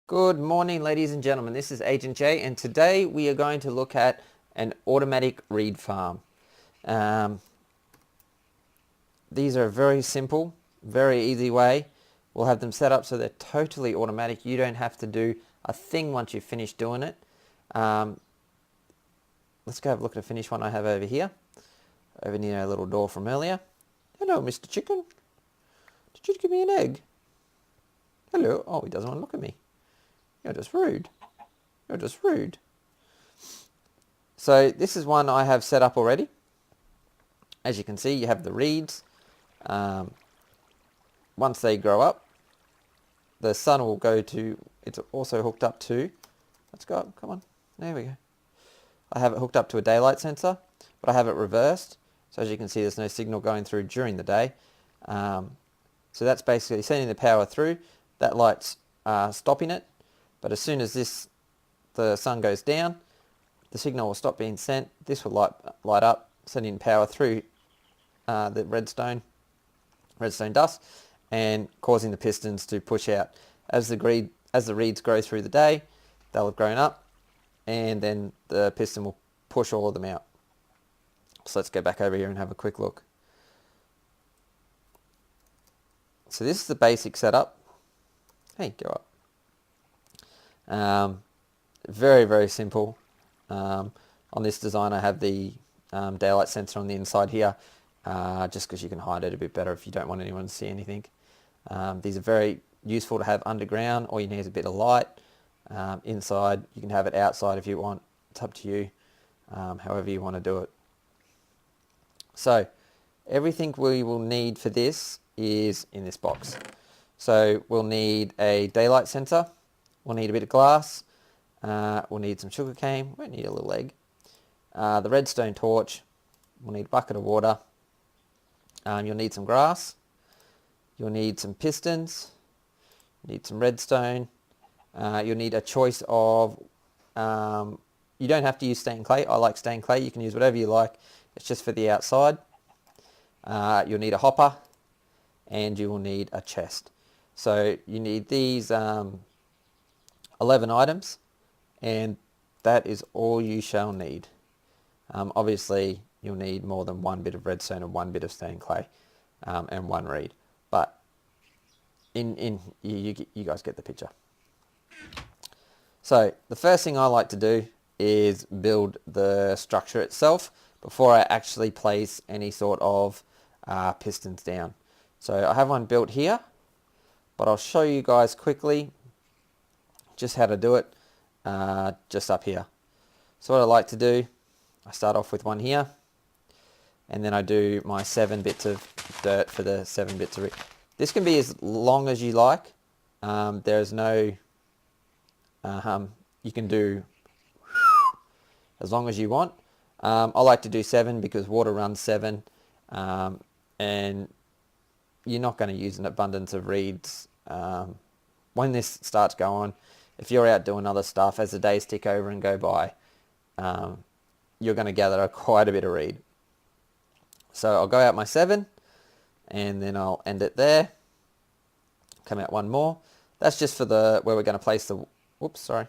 Good morning, ladies and gentlemen. This is AgentJ, and today we are going to look at an automatic reed farm. These are very simple, very easy way. We'll have them set up so they're totally automatic. You don't have to do a thing once you've finished doing it. Let's go have a look at a finished one I have over here, over near our little door from earlier. Hello, Mr. Chicken. Did you give me an egg? Hello. Oh, he doesn't want to look at me. You're just rude. You're just rude. So this is one I have set up already. As you can see, you have the reeds. Once they grow up, the sun will go to, it's also hooked up to, let's go, come on, there we go. I have it hooked up to a daylight sensor, but I have it reversed. So as you can see, there's no signal going through during the day. So that's basically sending the power through. That light's stopping it. But as soon as the sun goes down, the signal will stop being sent. This will light up, sending power through the redstone dust, and causing the pistons to push out. As the reeds grow through the day, they'll have grown up, and then the piston will push all of them out. So let's go back over here and have a quick look. So this is the basic setup. Hey, go up. Very, very simple. On this design I have the daylight sensor on the inside here, just because you can hide it a bit better if you don't want anyone to see anything. These are very useful to have underground. All you need is a bit of light. Inside, you can have it outside if you want. It's up to you, however you want to do it. So everything we will need for this is in this box. So we'll need a daylight sensor. We'll need a bit of glass, we'll need some sugar cane, we won't need a little egg, the redstone torch, we'll need a bucket of water, you'll need some grass, you'll need some pistons, you need some redstone, you'll need a choice of, you don't have to use stained clay. I like stained clay, you can use whatever you like, it's just for the outside. You'll need a hopper, and you will need a chest. So you need these 11 items, and that is all you shall need. Obviously you'll need more than one bit of redstone and one bit of stained clay, and one reed, but you guys get the picture. So the first thing I like to do is build the structure itself before I actually place any sort of pistons down. So I have one built here, but I'll show you guys quickly just how to do it, just up here. So what I like to do, I start off with one here, and then I do my 7 bits of dirt for the 7 bits of reed. This can be as long as you like. There's no, you can do as long as you want. I like to do 7 because water runs 7, and you're not going to use an abundance of reeds when this starts going. If you're out doing other stuff, as the days tick over and go by, you're going to gather quite a bit of reed. So I'll go out my 7, and then I'll end it there. Come out one more. That's just for where we're going to place the, whoops, sorry.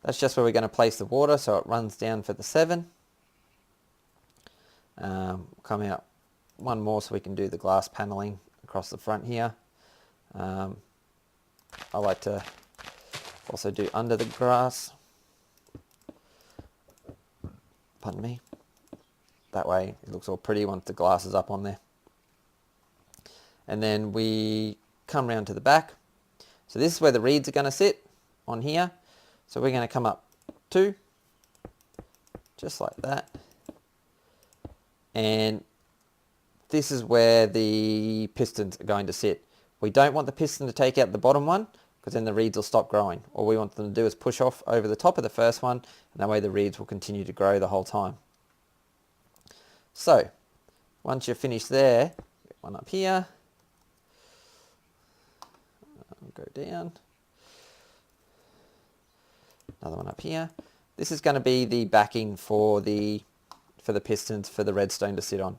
That's just where we're going to place the water, so it runs down for the 7. Come out one more so we can do the glass paneling across the front here. I like to also do under the grass. Pardon me. That way it looks all pretty once the glass is up on there. And then we come round to the back. So this is where the reeds are going to sit, on here. So we're going to come up 2, just like that. And this is where the pistons are going to sit. We don't want the piston to take out the bottom one, because then the reeds will stop growing. All we want them to do is push off over the top of the first one, and that way the reeds will continue to grow the whole time. So once you're finished there, get one up here, go down, another one up here. This is going to be the backing for the pistons for the redstone to sit on.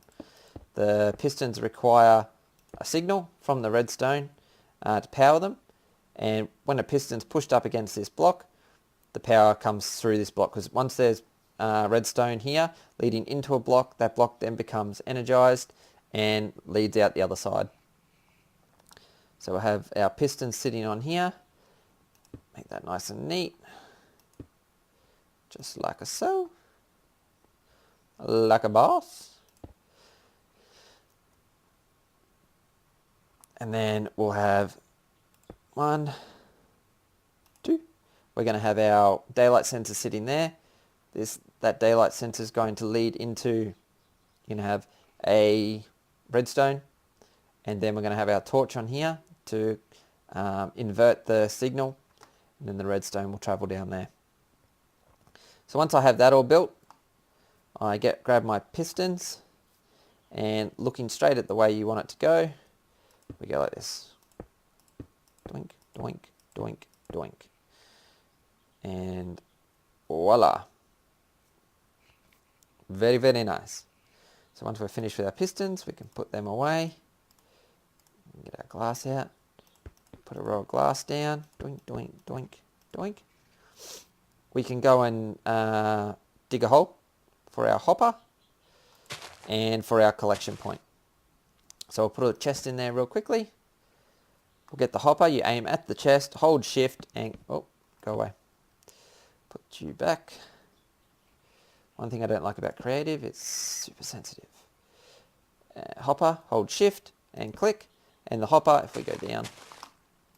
The pistons require a signal from the redstone to power them, and when a piston's pushed up against this block, the power comes through this block, because once there's redstone here leading into a block, that block then becomes energized and leads out the other side. So we'll have our piston sitting on here, make that nice and neat, just like so, like a boss. And then we'll have 1, 2. We're going to have our daylight sensor sitting there. That daylight sensor is going to lead into, you're going to have a redstone, and then we're going to have our torch on here to invert the signal, and then the redstone will travel down there. So once I have that all built, I grab my pistons, and looking straight at the way you want it to go, we go like this. Doink, doink, doink, doink. And voila. Very, very nice. So once we're finished with our pistons, we can put them away. Get our glass out. Put a row of glass down. Doink, doink, doink, doink. We can go and dig a hole for our hopper and for our collection point. So we'll put a chest in there real quickly. We'll get the hopper, you aim at the chest, hold shift and, oh, go away. Put you back. One thing I don't like about creative, it's super sensitive. Hopper, hold shift and click, and the hopper, if we go down,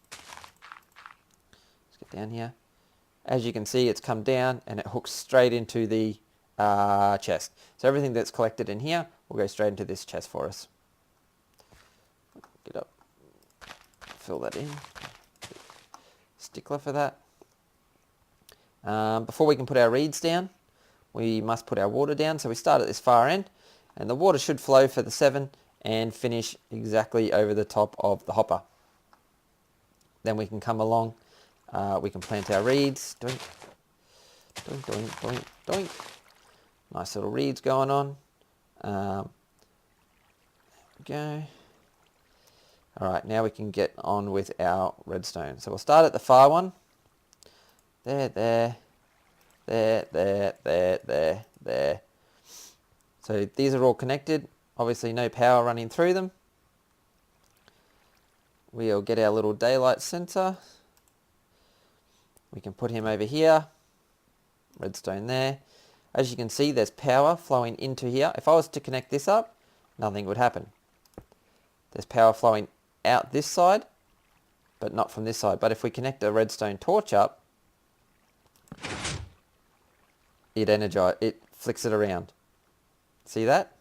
let's get down here. As you can see, it's come down and it hooks straight into the chest. So everything that's collected in here will go straight into this chest for us. Get up, fill that in, stickler for that. Before we can put our reeds down, we must put our water down. So we start at this far end, and the water should flow for the 7 and finish exactly over the top of the hopper. Then we can come along, we can plant our reeds, doink, doink, doink, doink, doink. Nice little reeds going on. There we go. Alright, now we can get on with our redstone. So we'll start at the far one. There, there, there, there, there, there, there. So these are all connected. Obviously no power running through them. We'll get our little daylight sensor. We can put him over here. Redstone there. As you can see, there's power flowing into here. If I was to connect this up, nothing would happen. There's power flowing out this side, but not from this side. But if we connect a redstone torch up, it flicks it around. See that?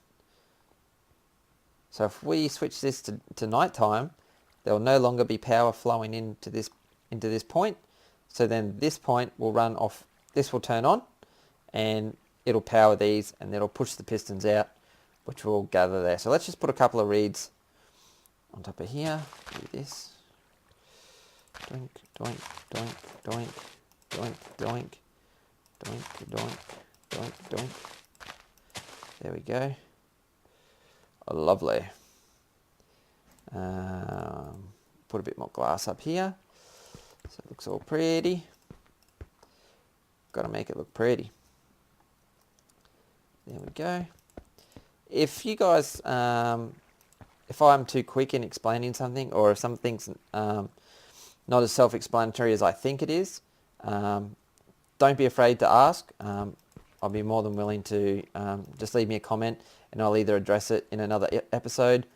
So if we switch this to nighttime, there will no longer be power flowing into this point. So then this point will run off, this will turn on, and it'll power these, and it'll push the pistons out, which will gather there. So let's just put a couple of reeds on top of here. Do this. Doink, doink, doink, doink, doink, doink, doink, doink, doink, doink. There we go. Oh, lovely. Put a bit more glass up here, so it looks all pretty. Got to make it look pretty. There we go. If you guys, if I'm too quick in explaining something, or if something's not as self-explanatory as I think it is, don't be afraid to ask. I'll be more than willing to just leave me a comment, and I'll either address it in another episode,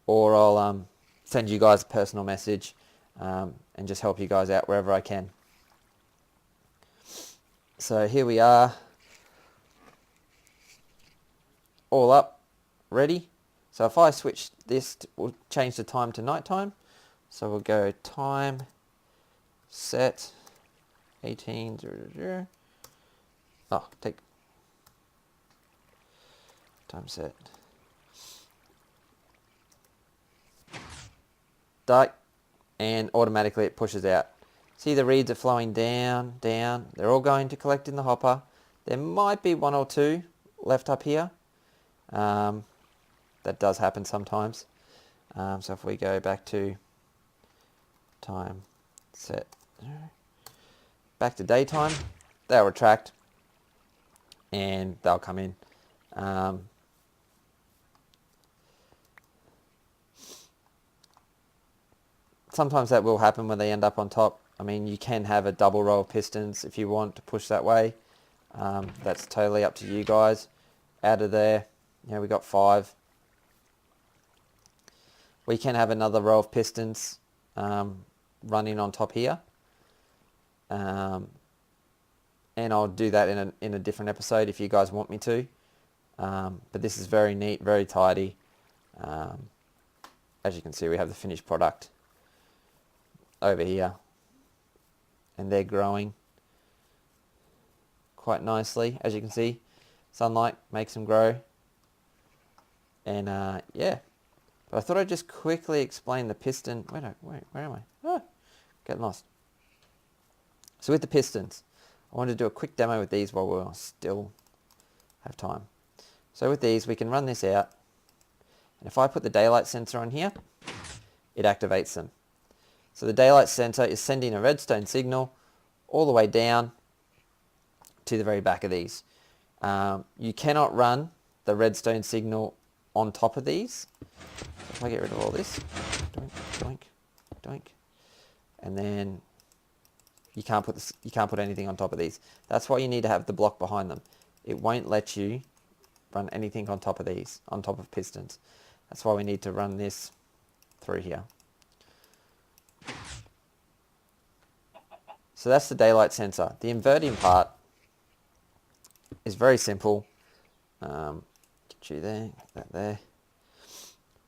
or I'll send you guys a personal message and just help you guys out wherever I can. So here we are, all up, ready. So if I switch this, we'll change the time to nighttime. So we'll go time set 18:00. Oh, take time set. Dark, and automatically it pushes out. See, the reeds are flowing down, down. They're all going to collect in the hopper. There might be 1 or 2 left up here. That does happen sometimes. So if we go back to time set back to daytime, they'll retract and they'll come in. Sometimes that will happen when they end up on top. I mean, you can have a double row of pistons if you want to push that way. That's totally up to you guys. Out of there, we got 5. We can have another row of pistons running on top here. And I'll do that in a different episode if you guys want me to. But this is very neat, very tidy. As you can see, we have the finished product over here. And they're growing quite nicely. As you can see, sunlight makes them grow. And yeah. But I thought I'd just quickly explain the piston. Where am I? Oh, getting lost. So with the pistons, I wanted to do a quick demo with these while we still have time. So with these, we can run this out. And if I put the daylight sensor on here, it activates them. So the daylight sensor is sending a redstone signal all the way down to the very back of these. You cannot run the redstone signal on top of these. So if I get rid of all this, doink, doink, doink, and then you can't put anything on top of these. That's why you need to have the block behind them. It won't let you run anything on top of these, on top of pistons. That's why we need to run this through here. So that's the daylight sensor. The inverting part is very simple. Get you there, get that there.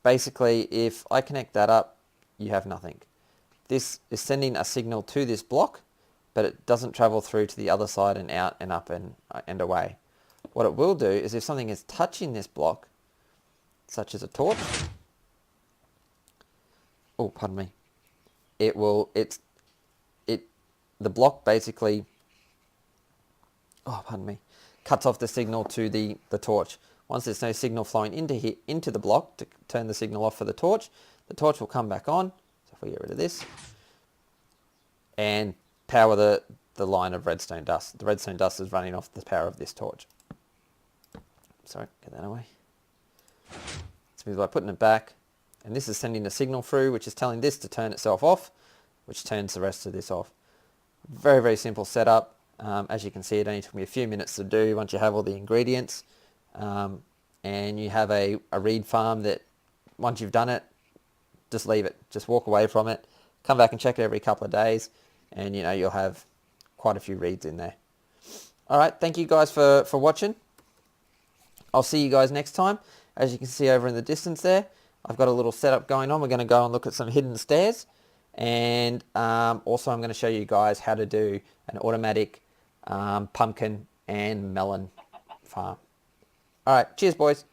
Basically, if I connect that up, you have nothing. This is sending a signal to this block, but it doesn't travel through to the other side and out and up and away. What it will do is if something is touching this block, such as a torch, oh, pardon me, the block basically, cuts off the signal to the torch. Once there's no signal flowing into the block to turn the signal off for the torch will come back on. So if we get rid of this, and power the line of redstone dust. The redstone dust is running off the power of this torch. Sorry, get that away. So by putting it back, and this is sending a signal through, which is telling this to turn itself off, which turns the rest of this off. Very, very simple setup. As you can see, it only took me a few minutes to do once you have all the ingredients. And you have a reed farm that once you've done it, just leave it. Just walk away from it. Come back and check it every couple of days. And you'll have quite a few reeds in there. Alright, thank you guys for watching. I'll see you guys next time. As you can see over in the distance there, I've got a little setup going on. We're going to go and look at some hidden stairs. And also I'm going to show you guys how to do an automatic pumpkin and melon farm. Alright, cheers boys.